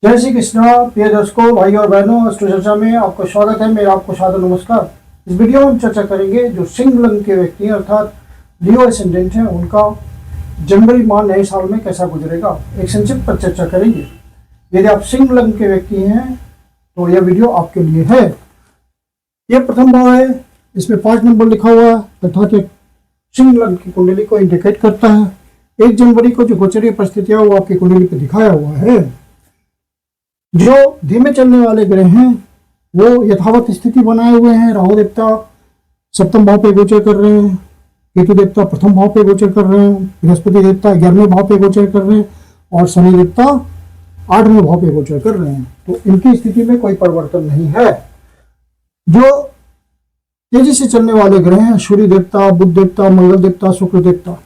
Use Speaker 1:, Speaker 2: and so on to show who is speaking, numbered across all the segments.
Speaker 1: जय श्री कृष्णा। प्रिय दर्शकों, भाई और बहनों, अष्ट चर्चा में आपका स्वागत है। मेरा आपको सादर नमस्कार। इस वीडियो में हम चर्चा करेंगे जो सिंह लग्न के व्यक्ति हैं अर्थात लियो एसेंडेंट हैं, उनका जनवरी माह नए साल में कैसा गुजरेगा, एक संक्षिप्त पर चर्चा करेंगे। यदि आप सिंह लग्न के व्यक्ति हैं तो यह वीडियो आपके लिए है। यह प्रथम भाव है, इसमें 5 नंबर लिखा हुआ है अर्थात एक सिंह लग्न की कुंडली को इंडिकेट करता है। 1 जनवरी को जो गोचरीय परिस्थितियां वो आपकी कुंडली पर दिखाया हुआ है। जो धीमे चलने वाले ग्रह हैं वो यथावत स्थिति बनाए हुए हैं। राहु देवता सप्तम भाव पे गोचर कर रहे हैं, केतु देवता प्रथम भाव पे गोचर कर रहे हैं, बृहस्पति देवता 11वें भाव पे गोचर कर रहे हैं और शनि देवता 8वें भाव पे गोचर कर रहे हैं। तो इनकी स्थिति में कोई परिवर्तन नहीं है। जो तेजी से चलने वाले ग्रह हैं सूर्य देवता, बुध देवता, मंगल देवता, शुक्र देवता,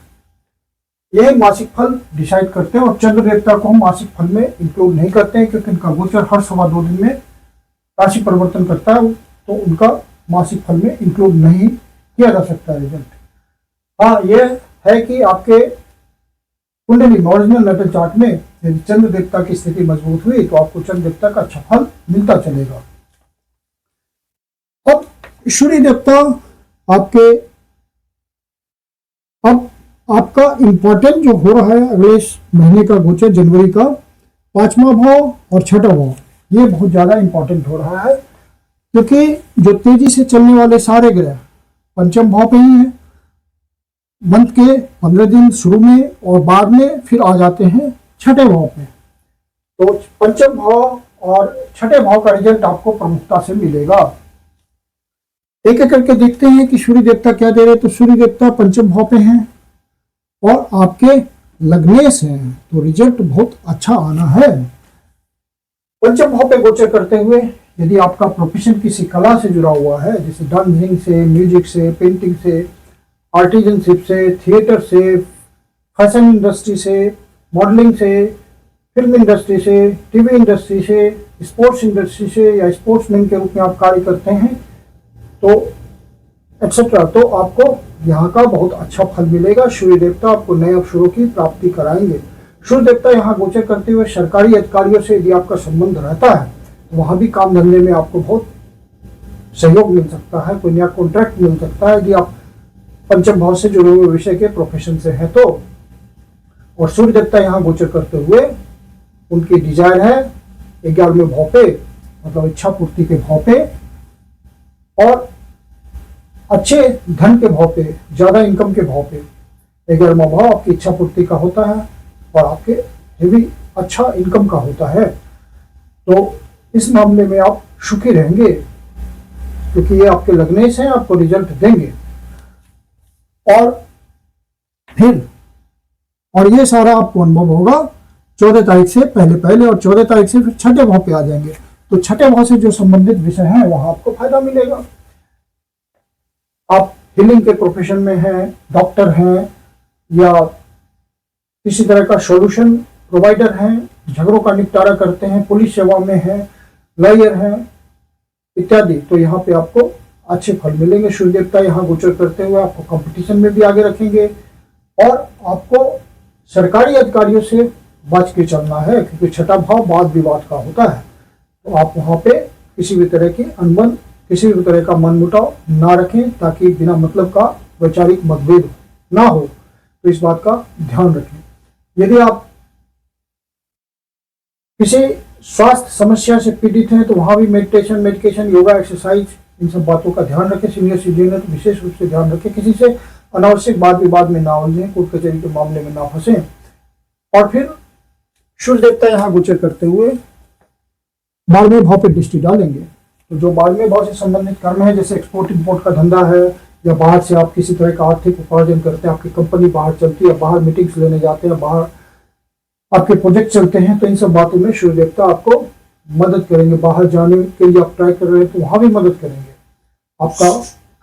Speaker 1: यही मासिक फल डिसाइड करते हैं और चंद्र देवता को हम मासिक फल में इंक्लूड नहीं करते हैं क्योंकि उनका गोचर हर 2.25 दिन में राशि परिवर्तन करता है, तो उनका मासिक फल में इंक्लूड नहीं किया जा सकता रिजल्ट। हाँ, यह है कि आपके कुंडली ओरिजिनल नेटल चार्ट में यदि चंद्र देवता की स्थिति मजबूत हुई तो आपको चंद्र देवता का अच्छा फल मिलता चलेगा। अब सूर्य देवता आपका इंपॉर्टेंट जो हो रहा है अगले महीने का गोचर जनवरी का 5वां भाव और 6वां भाव, ये बहुत ज्यादा इंपॉर्टेंट हो रहा है क्योंकि जो तेजी से चलने वाले सारे ग्रह पंचम भाव पे ही हैं। मंथ के 15 दिन शुरू में और बाद में फिर आ जाते हैं 6ठे भाव पे। तो पंचम भाव और 6ठे भाव का रिजल्ट आपको प्रमुखता से मिलेगा। एक एक करके देखते हैं कि सूर्य देवता क्या दे रहे। तो सूर्य देवता पंचम भाव पे हैं और आपके लग्नेश हैं, तो रिजल्ट बहुत अच्छा आना है। पंचम भाव पे गोचर करते हुए यदि आपका प्रोफेशन किसी कला से जुड़ा हुआ है, जैसे डांसिंग से, म्यूजिक से, पेंटिंग से, आर्टिजनशिप से, थिएटर से, फैशन इंडस्ट्री से, मॉडलिंग से, फिल्म इंडस्ट्री से, टीवी इंडस्ट्री से, स्पोर्ट्स इंडस्ट्री से या स्पोर्ट्समैन के रूप में आप कार्य करते हैं तो एक्सेट्रा, तो आपको यहाँ का बहुत अच्छा फल मिलेगा। सूर्य देवता आपको नए अवसरों की प्राप्ति कराएंगे। सूर्य देवता यहाँ गोचर करते हुए सरकारी अधिकारियों से यदि आपका संबंध रहता है तो वहाँ भी काम धंधे में आपको बहुत सहयोग मिल सकता है, कोई नया कॉन्ट्रैक्ट मिल सकता है यदि आप पंचम भाव से जुड़े हुए विषय के प्रोफेशन से हैं तो। और सूर्य देवता यहाँ गोचर करते हुए उनकी डिजायर है 11वें भाव पे, मतलब इच्छा पूर्ति के भाव पे और अच्छे धन के भाव पे, ज्यादा इनकम के भाव पे। 11वां भाव आपकी इच्छा पूर्ति का होता है और आपके हेवी अच्छा इनकम का होता है। तो इस मामले में आप सुखी रहेंगे क्योंकि ये आपके लग्नेश हैं, आपको रिजल्ट देंगे। और ये सारा आपको अनुभव होगा 14 तारीख से पहले और 14 तारीख से फिर 6ठे भाव पे आ जाएंगे। तो 6ठे भाव से जो संबंधित विषय हैं वहां आपको फायदा मिलेगा। आप हीलिंग के प्रोफेशन में हैं, डॉक्टर हैं या किसी तरह का सॉल्यूशन प्रोवाइडर हैं, झगड़ों का निपटारा करते हैं, पुलिस सेवा में हैं, लॉयर हैं इत्यादि, तो यहाँ पे आपको अच्छे फल मिलेंगे। सूर्य देवता यहाँ गोचर करते हुए आपको कंपटीशन में भी आगे रखेंगे और आपको सरकारी अधिकारियों से बच के चलना है क्योंकि 6ठा भाव वाद विवाद का होता है। तो आप वहाँ पे किसी भी तरह की अनबन, किसी भी तरह का मनमुटाव ना रखें ताकि बिना मतलब का वैचारिक मतभेद ना हो, तो इस बात का ध्यान रखें। यदि आप किसी स्वास्थ्य समस्या से पीड़ित हैं तो वहां भी मेडिकेशन, योगा, एक्सरसाइज, इन सब बातों का ध्यान रखें। सीनियर सिटीजन है तो विशेष रूप से ध्यान रखें। किसी से अनावश्यक वाद विवाद में ना उलझें, कोर्ट कचहरी के मामले में ना फंसें। और फिर सूर्य देवता यहाँ गोचर करते हुए 12वें भाव पे दृष्टि डालेंगे। तो जो 12वें भाव से संबंधित कर्म है, जैसे एक्सपोर्ट इंपोर्ट का धंधा है या बाहर से आप किसी तरह का आर्थिक उपार्जन करते हैं, आपकी कंपनी बाहर चलती है, बाहर मीटिंग्स लेने जाते हैं, बाहर आपके प्रोजेक्ट चलते हैं, तो इन सब बातों में सूर्य देवता आपको मदद करेंगे। बाहर जाने के लिए आप ट्राई कर रहे हैं तो वहां भी मदद करेंगे। आपका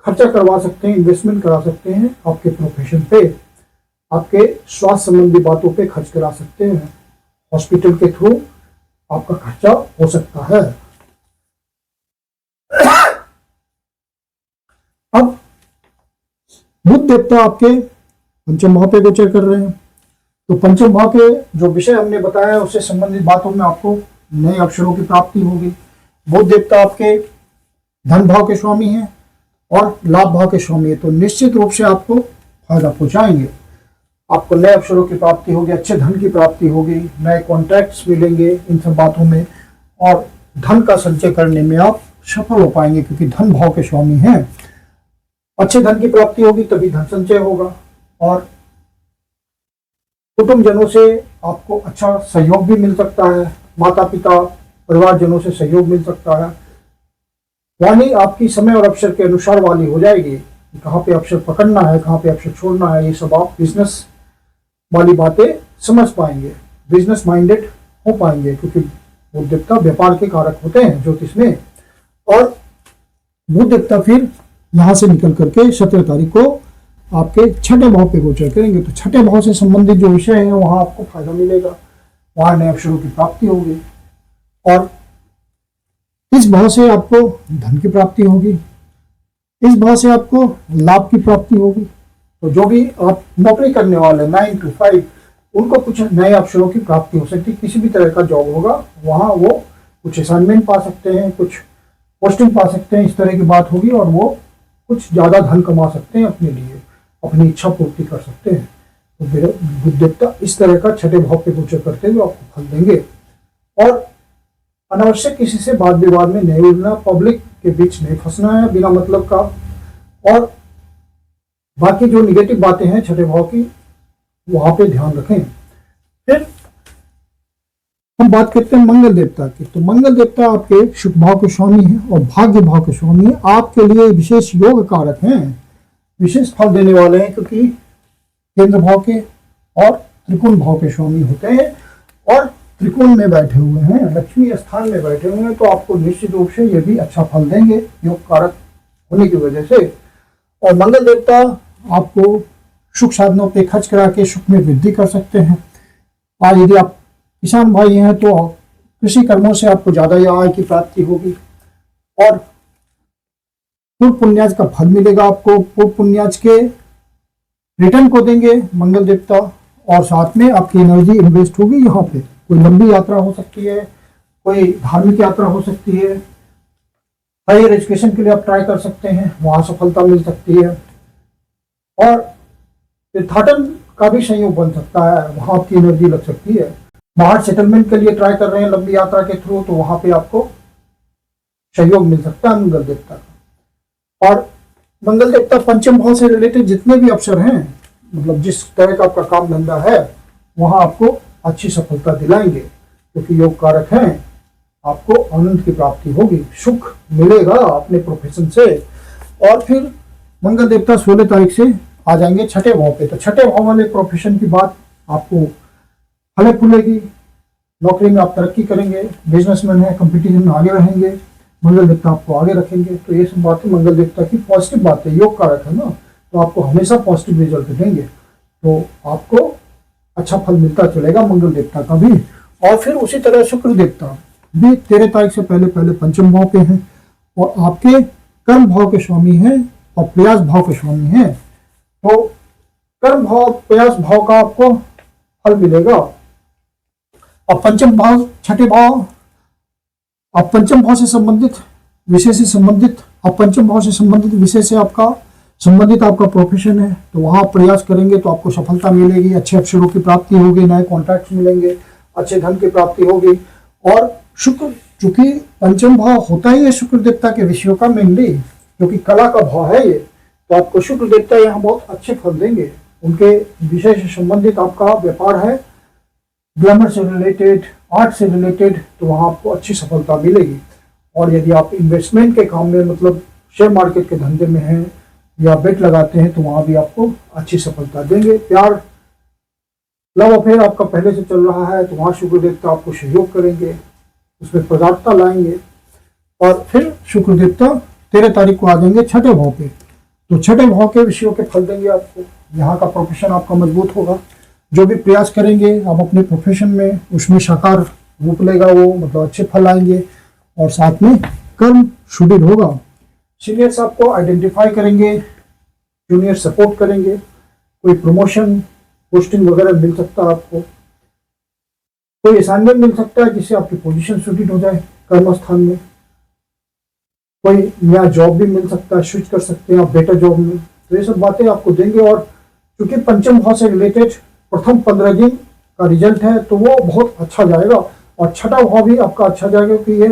Speaker 1: खर्चा करवा सकते हैं, इन्वेस्टमेंट करा सकते हैं, आपके प्रोफेशन पे, आपके स्वास्थ्य संबंधी बातों पे खर्च करा सकते हैं, हॉस्पिटल के थ्रू आपका खर्चा हो सकता है। अब बुध देवता आपके पंचम भाव पे गोचर कर रहे हैं, तो पंचम भाव के जो विषय हमने बताया उससे संबंधित बातों में आपको नए अवसरों की प्राप्ति होगी। बुध देवता आपके धन भाव के स्वामी हैं और लाभ भाव के स्वामी है, तो निश्चित रूप से आपको फायदा पहुंचाएंगे। आपको नए अवसरों की प्राप्ति होगी, अच्छे धन की प्राप्ति होगी, नए कॉन्ट्रैक्ट्स मिलेंगे इन सब बातों में, और धन का संचय करने में आप सफल हो पाएंगे क्योंकि धन भाव के स्वामी हैं। अच्छे धन की प्राप्ति होगी तभी धन संचय होगा। और कुटुंबजनों से आपको अच्छा सहयोग भी मिल सकता है, माता पिता परिवारजनों से सहयोग मिल सकता है। वाणी आपकी समय और अवसर के अनुसार वाली हो जाएगी, कहाँ पे अवसर पकड़ना है, कहाँ पे अवसर छोड़ना है, ये सब आप बिजनेस वाली बातें समझ पाएंगे, बिजनेस माइंडेड हो पाएंगे, क्योंकि बुध देवता व्यापार के कारक होते हैं ज्योतिष में। और बुध देवता फिर यहाँ से निकल करके 17 तारीख को आपके छठे भाव पे गोचर करेंगे, तो छठे भाव से संबंधित जो विषय है वहां आपको फायदा मिलेगा, वहां नए अवसरों की प्राप्ति होगी। और इस भाव से आपको धन की प्राप्ति होगी, इस भाव से आपको लाभ की प्राप्ति होगी। तो जो भी आप नौकरी करने वाले 9 to 5 उनको कुछ नए अवसरों की प्राप्ति हो सकती है। किसी भी तरह का जॉब होगा वहां वो कुछ असाइनमेंट पा सकते हैं, कुछ पोस्टिंग पा सकते हैं, इस तरह की बात होगी, और वो कुछ ज्यादा धन कमा सकते हैं अपने लिए, अपनी इच्छा पूर्ति कर सकते हैं। तो बुध देवता इस तरह का छठे भाव पे गोचर करते हुए आपको फल देंगे। और अनावश्यक किसी से वाद विवाद में नहीं उलझना, पब्लिक के बीच नहीं फंसना है बिना मतलब का। और बाकी जो निगेटिव बातें हैं छठे भाव की वहां पे ध्यान रखें। फिर हम बात करते हैं मंगल देवता की। तो मंगल देवता आपके शुभ भाव के स्वामी हैं और भाग्य भाव के स्वामी हैं, आपके लिए विशेष योग कारक हैं, विशेष फल देने वाले हैं, क्योंकि केंद्र भाव के और त्रिकोण भाव के स्वामी होते हैं और त्रिकोण में बैठे हुए हैं, लक्ष्मी स्थान में बैठे हुए हैं, तो आपको निश्चित रूप से ये भी अच्छा फल देंगे योग कारक होने की वजह से। और मंगल देवता आपको सुख साधनों पे खर्च करा के सुख में वृद्धि कर सकते हैं। और यदि आप किसान भाई हैं तो कृषि कर्मों से आपको ज्यादा आय की प्राप्ति होगी और पूर्व पुण्याज का फल मिलेगा आपको। पूर्व पुण्याज के रिटर्न को देंगे मंगल देवता, और साथ में आपकी एनर्जी इन्वेस्ट होगी यहाँ पे। कोई लंबी यात्रा हो सकती है, कोई धार्मिक यात्रा हो सकती है, हायर एजुकेशन के लिए आप ट्राई कर सकते हैं, वहां सफलता मिल सकती है। और तीर्थाटन का भी संयोग बन सकता है, वहां आपकी एनर्जी लग सकती है। बाहर सेटलमेंट के लिए ट्राई कर रहे हैं लंबी यात्रा के थ्रू, तो वहां पे आपको सहयोग मिल सकता है मंगल देवता का। और मंगल देवता पंचम भाव से रिलेटेड जितने भी अवसर हैं, मतलब जिस तरह का आपका काम धंधा है, वहां आपको अच्छी सफलता दिलाएंगे, क्योंकि योग कारक हैं। आपको आनंद की प्राप्ति होगी, सुख मिलेगा अपने प्रोफेशन से। और फिर मंगल देवता 16 तारीख से आ जाएंगे छठे भाव पे। तो छठे भाव वाले प्रोफेशन की बात आपको फले फूलेगी, नौकरी में आप तरक्की करेंगे, बिजनेसमैन है कंपटीशन में आगे रहेंगे, मंगल देवता आपको आगे रखेंगे। तो ये सब बातें मंगल देवता की पॉजिटिव बात है, योग कारक है ना, तो आपको हमेशा पॉजिटिव रिजल्ट देंगे। तो आपको अच्छा फल मिलता चलेगा मंगल देवता का भी। और फिर उसी तरह शुक्र देवता भी 13 तारीख से पहले पहले पंचम भाव पे हैं और आपके कर्म भाव के स्वामी हैं और प्रयास भाव के स्वामी हैं। तो कर्म भाव प्रयास भाव का आपको फल मिलेगा। अब पंचम भाव छठे भाव, अब पंचम भाव से संबंधित विषय से संबंधित, अब पंचम भाव से संबंधित विषय से आपका संबंधित आपका प्रोफेशन है, तो वहां आप प्रयास करेंगे तो आपको सफलता मिलेगी, अच्छे अवसरों की प्राप्ति होगी, नए कॉन्ट्रैक्ट मिलेंगे, अच्छे धन की प्राप्ति होगी। और शुक्र, चूंकि पंचम भाव होता ही है शुक्र देवता के विषयों का मेनली, क्योंकि कला का भाव है ये, तो आपको शुक्र देवता यहाँ बहुत अच्छे फल देंगे। उनके विषय से संबंधित आपका व्यापार है, ग्लैमर से रिलेटेड, आर्ट से रिलेटेड, तो वहाँ आपको अच्छी सफलता मिलेगी। और यदि आप इन्वेस्टमेंट के काम में, मतलब शेयर मार्केट के धंधे में हैं या बेट लगाते हैं, तो वहां भी आपको अच्छी सफलता देंगे। प्यार, लव अफेयर आपका पहले से चल रहा है, तो वहां शुक्र देवता आपको सहयोग करेंगे, उसमें प्रगाढ़ता लाएंगे। और फिर शुक्र देवता 13 तारीख को आ जाएंगे छठे भाव पे, तो छठे भाव के विषयों के फल देंगे आपको। यहाँ का प्रोफेशन आपका मजबूत होगा, जो भी प्रयास करेंगे आप अपने प्रोफेशन में, उसमें साकार रूप लेगा वो, मतलब अच्छे फल आएंगे। और साथ में कर्म सुदृढ़ होगा, सीनियर्स आपको आइडेंटिफाई करेंगे, जूनियर सपोर्ट करेंगे, कोई प्रमोशन पोस्टिंग वगैरह मिल सकता है आपको। कोई असाइनमेंट मिल सकता है जिससे आपकी पोजीशन सुटेड हो जाए कर्म स्थान में, कोई नया जॉब भी मिल सकता है, स्विच कर सकते हैं आप बेटर जॉब में। तो ये सब बातें आपको देंगे। और क्योंकि पंचम भाव से रिलेटेड प्रथम 15 दिन का रिजल्ट है तो वो बहुत अच्छा जाएगा, और छठा भाव भी आपका अच्छा जाएगा क्योंकि ये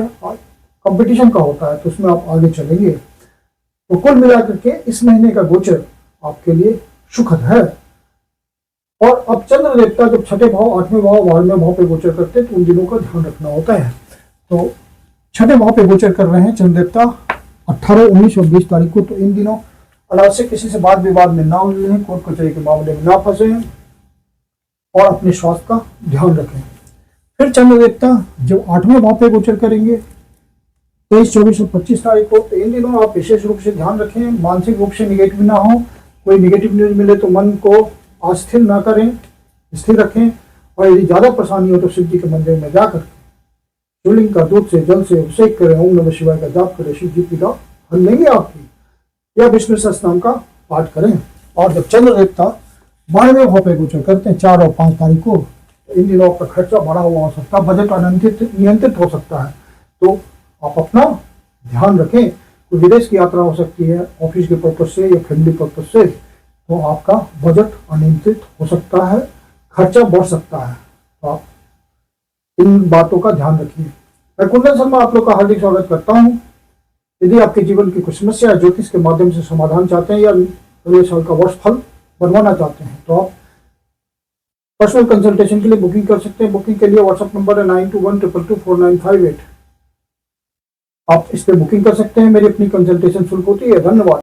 Speaker 1: कंपटीशन का होता है तो उसमें आप आगे चलेंगे। तो कुल मिलाकर के इस महीने का गोचर आपके लिए सुखद है। और अब चंद्र देवता जब छठे भाव, 8वें भाव, 12वें भाव पे गोचर करते हैं तो उन दिनों का ध्यान रखना होता है। तो छठे भाव पे गोचर कर रहे हैं चंद्र देवता 18, 19 और 20 तारीख को। तो इन दिनों अनावश्यक किसी से वाद विवाद में ना उलझें, कोर्ट कचहरी के मामले में ना फंसे और अपने स्वास्थ्य का ध्यान रखें। फिर चंद्र देवता जब 8वें भाव पे गोचर करेंगे 23, 24 और 25 तारीख को। तो इन दिनों आप विशेष रूप से ध्यान रखें, मानसिक रूप से निगेटिव ना हो। कोई निगेटिव न्यूज मिले तो मन को अस्थिर ना करें, स्थिर रखें। और यदि ज्यादा परेशानी हो तो शिव जी के मंदिर में जाकर शिवलिंग का दूध से जल से अभिषेक करें, ओम नमः शिवाय का जाप करें, शिव जी पीड़ा हल लेंगे आपकी, या विष्णु सहस्त्रनाम का पाठ करें। और जब चंद्र देवता 12वें भाव पे गोचर करते हैं 4 और 5 तारीख को, तो इन दिनों आपका खर्चा बढ़ा हुआ हो सकता है, बजट नियंत्रित हो सकता है। तो आप अपना ध्यान रखें। कोई विदेश की यात्रा हो सकती है ऑफिस के पर्पज से या फैमिली पर्पज से, तो आपका बजट अनियंत्रित हो सकता है, खर्चा बढ़ सकता है। तो आप इन बातों का ध्यान रखिए। मैं कुंदन शर्मा आप लोग का हार्दिक स्वागत करता हूँ। यदि आपके जीवन की कुछ समस्या है, ज्योतिष के माध्यम से समाधान चाहते हैं या अगले साल का वर्ष फल बनवाना चाहते हैं, तो आप पर्सनल कंसल्टेशन के लिए बुकिंग कर सकते हैं। बुकिंग के लिए व्हाट्सएप नंबर है 9212224958। आप इस पे बुकिंग कर सकते हैं। मेरी अपनी कंसल्टेशन शुल्क होती है। धन्यवाद।